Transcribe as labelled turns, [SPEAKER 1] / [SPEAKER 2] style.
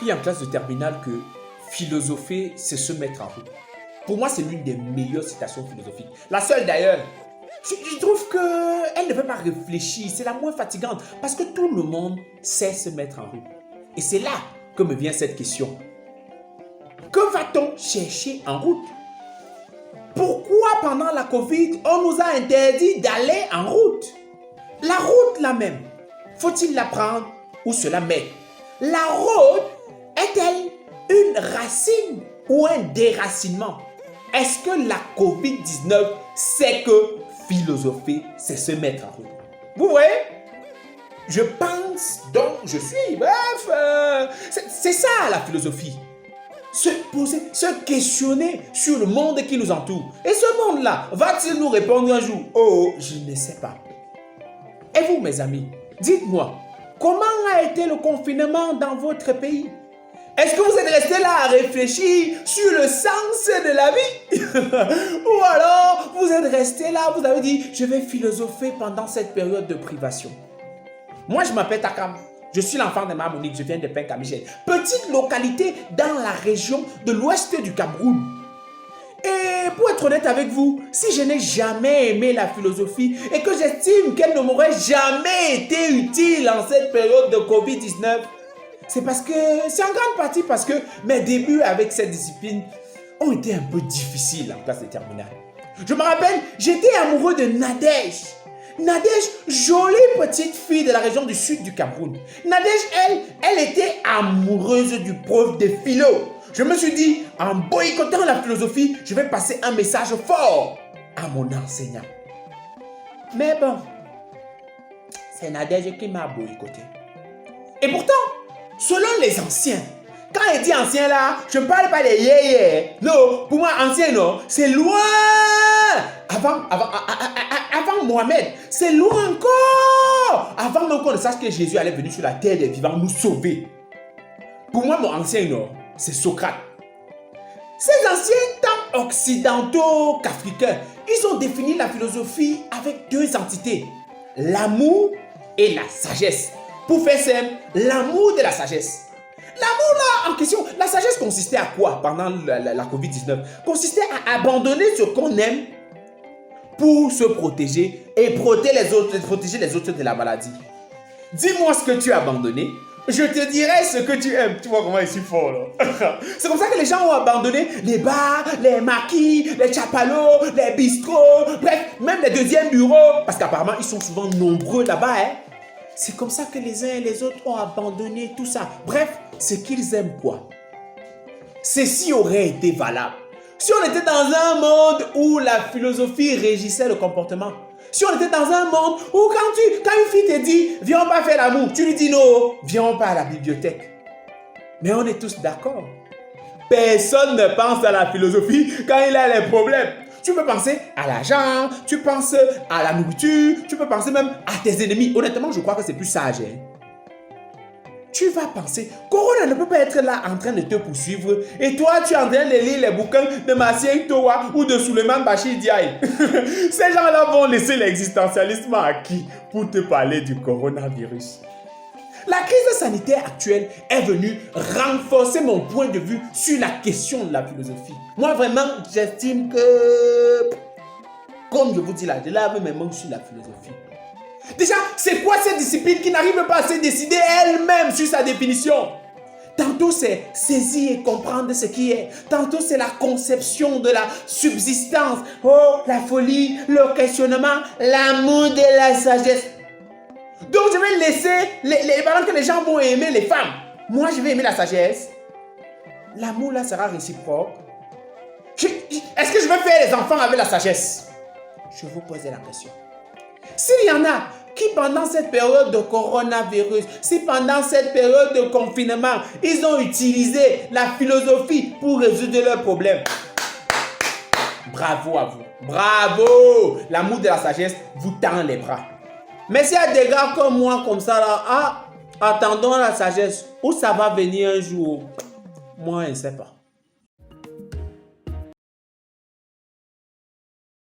[SPEAKER 1] appris en classe de terminale que philosopher, c'est se mettre en route. Pour moi, c'est l'une des meilleures citations philosophiques. La seule d'ailleurs. Je trouve qu'elle ne veut pas réfléchir. C'est la moins fatigante. Parce que tout le monde sait se mettre en route. Et c'est là que me vient cette question. Que va-t-on chercher en route? Pourquoi pendant la Covid, on nous a interdit d'aller en route? La route là même, faut-il la prendre ou se la mettre? La route est-elle une racine ou un déracinement? Est-ce que la Covid-19 sait que philosopher, c'est se mettre en route? Vous voyez? Je pense donc, je suis, bref, c'est ça la philosophie. Se poser, se questionner sur le monde qui nous entoure. Et ce monde-là, va-t-il nous répondre un jour? Oh, je ne sais pas. Et vous, mes amis, dites-moi, comment a été le confinement dans votre pays? Est-ce que vous êtes resté là à réfléchir sur le sens de la vie? Ou alors, vous êtes resté là, vous avez dit, je vais philosopher pendant cette période de privation. Moi, je m'appelle Takam. Je suis l'enfant de Monique, je viens de Penka-Michel. Petite localité dans la région de l'ouest du Cameroun. Et pour être honnête avec vous, si je n'ai jamais aimé la philosophie et que j'estime qu'elle ne m'aurait jamais été utile en cette période de Covid-19, c'est en grande partie parce que mes débuts avec cette discipline ont été un peu difficiles en classe de terminale. Je me rappelle, j'étais amoureux de Nadège. Nadège, jolie petite fille de la région du sud du Cameroun. Nadège, elle était amoureuse du prof de philo. Je me suis dit, en boycottant la philosophie, je vais passer un message fort à mon enseignant. Mais bon, c'est Nadège qui m'a boycotté. Et pourtant, selon les anciens, quand il dit ancien là, je ne parle pas des yéyé. Non, pour moi, ancien, non, c'est loin. Avant Mohamed, c'est loin encore. Avant même qu'on ne sache que Jésus allait venir sur la terre des vivants nous sauver. Pour moi, mon ancien, non, c'est Socrate. Ces anciens, tant occidentaux qu'africains, ils ont défini la philosophie avec deux entités, l'amour et la sagesse. Pour faire simple, l'amour de la sagesse. L'amour là en question, la sagesse consistait à quoi pendant la Covid-19? Consistait à abandonner ce qu'on aime pour se protéger et protéger les autres de la maladie. Dis-moi ce que tu as abandonné, je te dirai ce que tu aimes. Tu vois comment je suis fort là. C'est comme ça que les gens ont abandonné les bars, les maquis, les chapalos, les bistrots, bref, même les deuxièmes bureaux. Parce qu'apparemment, ils sont souvent nombreux là-bas. C'est comme ça que les uns et les autres ont abandonné tout ça. Bref, ce qu'ils aiment quoi? Ceci aurait été valable si on était dans un monde où la philosophie régissait le comportement. Si on était dans un monde où quand une fille te dit « Viens pas faire l'amour », tu lui dis « Non, viens pas à la bibliothèque ». Mais on est tous d'accord. Personne ne pense à la philosophie quand il a les problèmes. Tu peux penser à l'argent, tu penses à la nourriture, tu peux penser même à tes ennemis. Honnêtement, je crois que c'est plus sage. Tu vas penser, Corona ne peut pas être là en train de te poursuivre et toi, tu es en train de lire les bouquins de Massien Towa ou de Suleiman Bachir Diaye. Ces gens-là vont laisser l'existentialisme à qui pour te parler du coronavirus? La crise sanitaire actuelle est venue renforcer mon point de vue sur la question de la philosophie. Moi, vraiment, j'estime que, comme je vous dis là, je lave mes mains sur la philosophie. Déjà, c'est quoi cette discipline qui n'arrive pas à se décider elle-même sur sa définition? Tantôt, c'est saisir et comprendre ce qui est. Tantôt, c'est la conception de la subsistance. Oh, la folie, le questionnement, l'amour de la sagesse. Donc, je vais laisser pendant que les gens vont aimer les femmes. Moi, je vais aimer la sagesse. L'amour, là, sera réciproque. Est-ce que je vais faire les enfants avec la sagesse? Je vous pose la question. S'il y en a qui, pendant cette période de coronavirus, si pendant cette période de confinement, ils ont utilisé la philosophie pour résoudre leurs problèmes, bravo à vous. Bravo! L'amour de la sagesse vous tend les bras. Mais s'il y a des gars comme moi, comme ça, là, attendons la sagesse. Où ça va venir un jour? Moi, je ne sais pas.